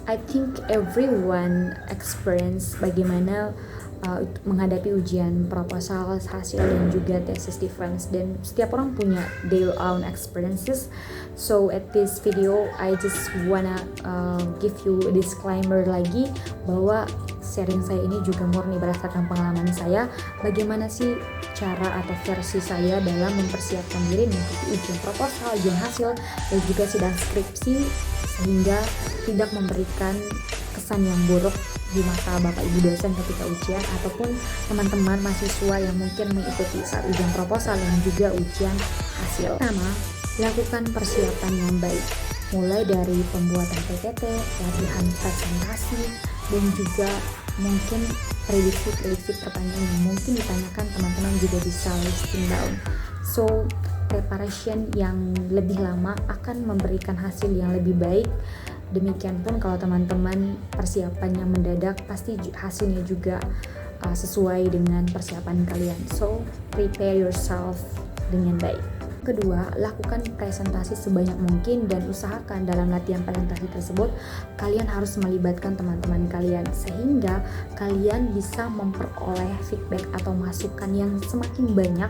I think everyone experience bagaimana menghadapi ujian proposal, hasil dan juga thesis defense, dan setiap orang punya their own experiences. So at this video I just wanna give you a disclaimer lagi bahwa sharing saya ini juga murni berdasarkan pengalaman saya. Bagaimana sih cara atau versi saya dalam mempersiapkan diri mengikuti ujian proposal, ujian hasil, dan juga sidang skripsi, sehingga tidak memberikan kesan yang buruk di mata Bapak Ibu dosen ketika ujian ataupun teman-teman mahasiswa yang mungkin mengikuti saat ujian proposal dan juga ujian hasil. Pertama, lakukan persiapan yang baik, mulai dari pembuatan PPT, latihan presentasi, dan juga mungkin prediksi pertanyaan yang mungkin ditanyakan, teman-teman juga bisa listing down. So preparation yang lebih lama akan memberikan hasil yang lebih baik. Demikian pun kalau teman-teman persiapannya mendadak, pasti hasilnya juga sesuai dengan persiapan kalian. So prepare yourself dengan baik. Kedua, lakukan presentasi sebanyak mungkin dan usahakan dalam latihan presentasi tersebut kalian harus melibatkan teman-teman kalian sehingga kalian bisa memperoleh feedback atau masukan yang semakin banyak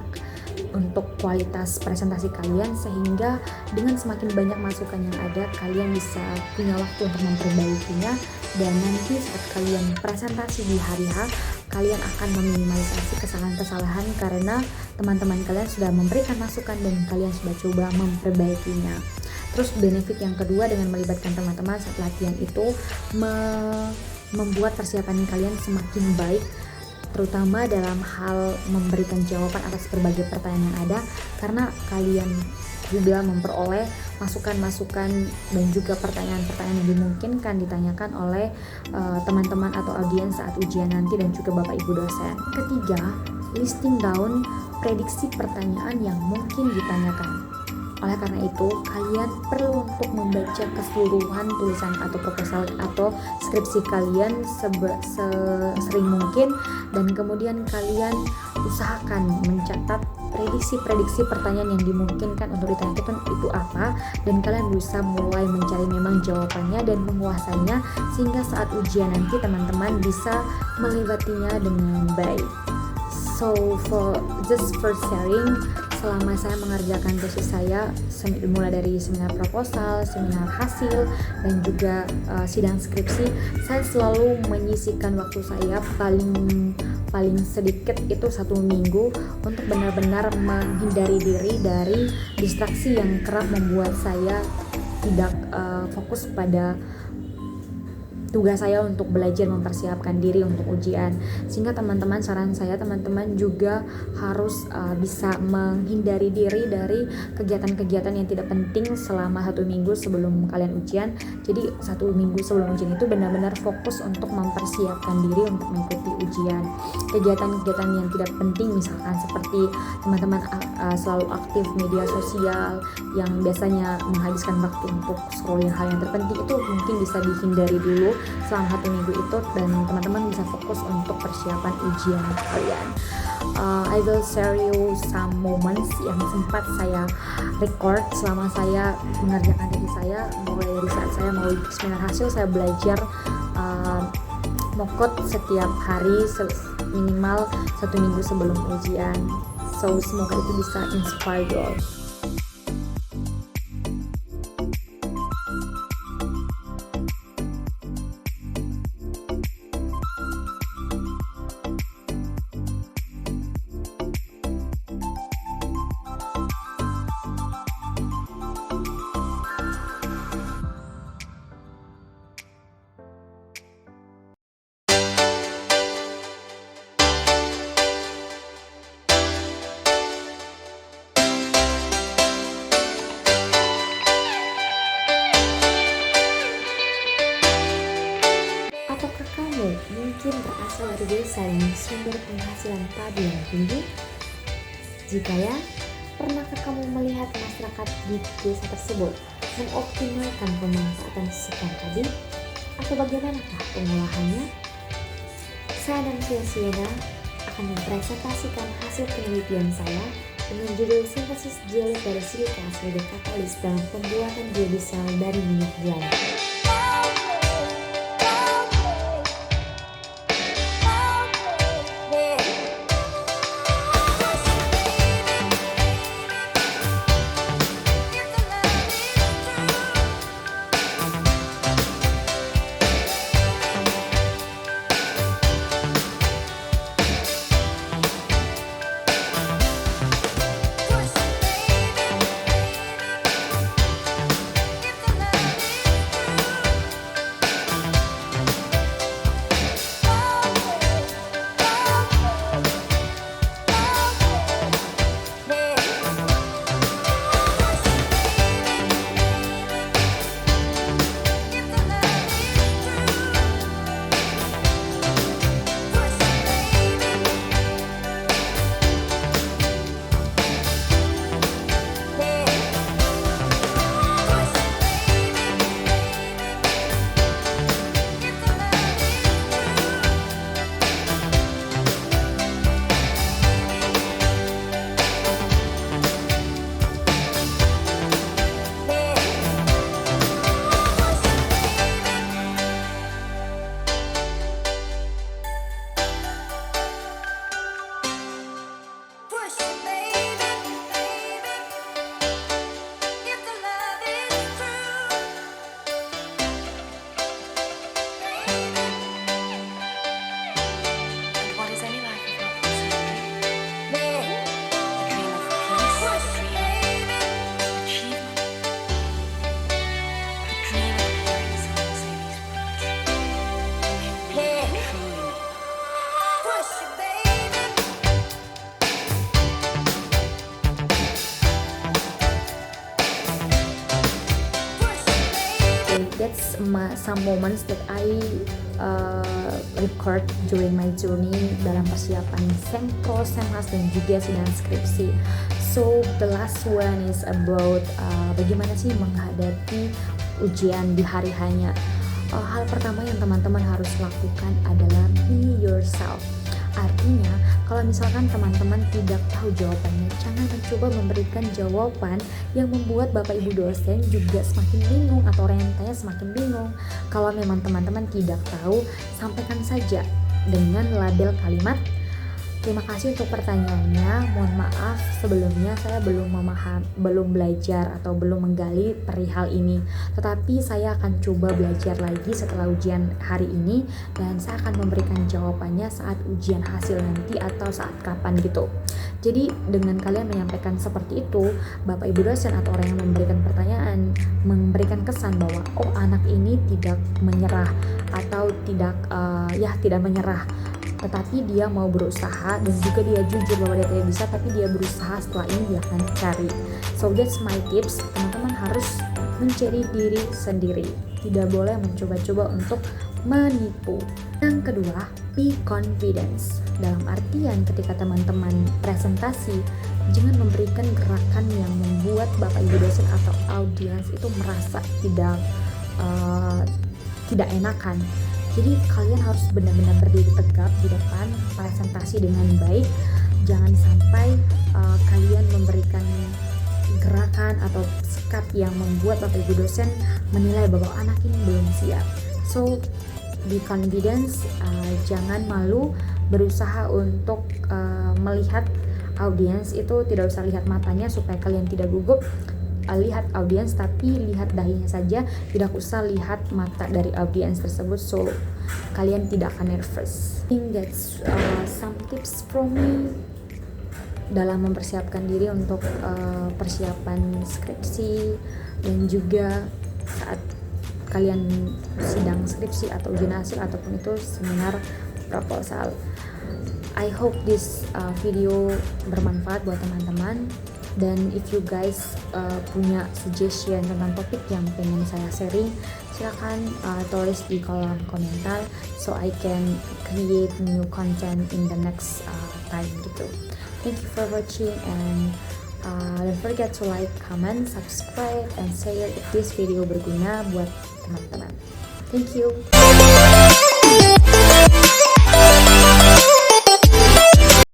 untuk kualitas presentasi kalian, sehingga dengan semakin banyak masukan yang ada kalian bisa punya waktu untuk memperbaikinya, dan nanti saat kalian presentasi di hari H kalian akan meminimalisasi kesalahan-kesalahan karena teman-teman kalian sudah memberikan masukan dan kalian sudah coba memperbaikinya. Terus benefit yang kedua dengan melibatkan teman-teman saat latihan itu membuat persiapan kalian semakin baik, terutama dalam hal memberikan jawaban atas berbagai pertanyaan yang ada, karena kalian juga memperoleh masukan-masukan dan juga pertanyaan-pertanyaan yang dimungkinkan ditanyakan oleh teman-teman atau audiens saat ujian nanti dan juga Bapak Ibu dosen. Ketiga, listing down prediksi pertanyaan yang mungkin ditanyakan. Oleh karena itu, kalian perlu untuk membaca keseluruhan tulisan atau proposal atau skripsi kalian sesering mungkin, dan kemudian kalian usahakan mencatat prediksi-prediksi pertanyaan yang dimungkinkan untuk ditanyakan itu apa, dan kalian bisa mulai mencari memang jawabannya dan menguasainya sehingga saat ujian nanti teman-teman bisa melewatinya dengan baik. So for sharing, selama saya mengerjakan tesis saya, mulai dari seminar proposal, seminar hasil, dan juga sidang skripsi, saya selalu menyisihkan waktu saya paling sedikit itu 1 minggu untuk benar-benar menghindari diri dari distraksi yang kerap membuat saya tidak fokus pada tugas saya untuk belajar mempersiapkan diri untuk ujian. Sehingga teman-teman, saran saya teman-teman juga harus bisa menghindari diri dari kegiatan-kegiatan yang tidak penting selama 1 minggu sebelum kalian ujian. Jadi 1 minggu sebelum ujian itu benar-benar fokus untuk mempersiapkan diri untuk mengikuti ujian. Kegiatan-kegiatan yang tidak penting misalkan seperti teman-teman selalu aktif media sosial yang biasanya menghabiskan waktu untuk scrolling hal yang terpenting, itu mungkin bisa dihindari dulu selama 1 minggu itu, dan teman-teman bisa fokus untuk persiapan ujian kalian. I will share you some moments yang sempat saya record selama saya mengerjakan diri saya, mulai dari saat saya mau seminar hasil. Saya belajar mokot setiap hari minimal 1 minggu sebelum ujian. So semoga itu bisa inspire you all. Mungkin berasal dari desa dengan sumber penghasilan padi yang tinggi? Jika ya, pernahkah kamu melihat masyarakat di desa tersebut mengoptimalkan pemanfaatan sisa padi? Atau bagaimanakah pengolahannya? Saya dan Siena akan mempresentasikan hasil penelitian saya dengan judul sintesis jelit dari silika sebagai katalis dalam pembuatan biodiesel dari minyak jelantah. some moments that I record during my journey dalam persiapan Sempro, Semhas dan juga sidang skripsi. So the last one is about bagaimana sih menghadapi ujian di hari hanya. Hal pertama yang teman-teman harus lakukan adalah be yourself. Artinya, kalau misalkan teman-teman tidak tahu jawabannya, jangan mencoba memberikan jawaban yang membuat Bapak Ibu dosen juga semakin bingung atau orang yang tanya semakin bingung. Kalau memang teman-teman tidak tahu, sampaikan saja dengan label kalimat, terima kasih untuk pertanyaannya. Mohon maaf sebelumnya saya belum belajar atau belum menggali perihal ini. Tetapi saya akan coba belajar lagi setelah ujian hari ini dan saya akan memberikan jawabannya saat ujian hasil nanti atau saat kapan gitu. Jadi dengan kalian menyampaikan seperti itu, Bapak Ibu dosen atau orang yang memberikan pertanyaan memberikan kesan bahwa oh anak ini tidak menyerah atau tidak menyerah, tetapi dia mau berusaha dan juga dia jujur bahwa dia tidak bisa, tapi dia berusaha, setelah ini dia akan cari. So that's my tips, teman-teman harus mencari diri sendiri, tidak boleh mencoba-coba untuk menipu. Yang kedua, be confidence. Dalam artian ketika teman-teman presentasi, jangan memberikan gerakan yang membuat Bapak Ibu dosen atau audiens itu merasa tidak enakan. Jadi kalian harus benar-benar berdiri tegap di depan, presentasi dengan baik. Jangan sampai kalian memberikan gerakan atau sikap yang membuat Bapak Ibu dosen menilai bahwa anak ini belum siap. So be confidence, jangan malu, berusaha untuk melihat audiens itu, tidak usah lihat matanya supaya kalian tidak gugup. Lihat audiens tapi lihat dahinya saja, tidak usah lihat mata dari audiens tersebut, so kalian tidak akan nervous. I think that's some tips from me dalam mempersiapkan diri untuk persiapan skripsi dan juga saat kalian sidang skripsi atau ujian hasil ataupun itu seminar proposal. I hope this video bermanfaat buat teman-teman. Dan if you guys punya suggestion tentang topik yang pengen saya sharing, silakan tulis di kolom komentar so I can create new content in the next time gitu. Thank you for watching and don't forget to like, comment, subscribe, and share if this video berguna buat teman-teman. Thank you.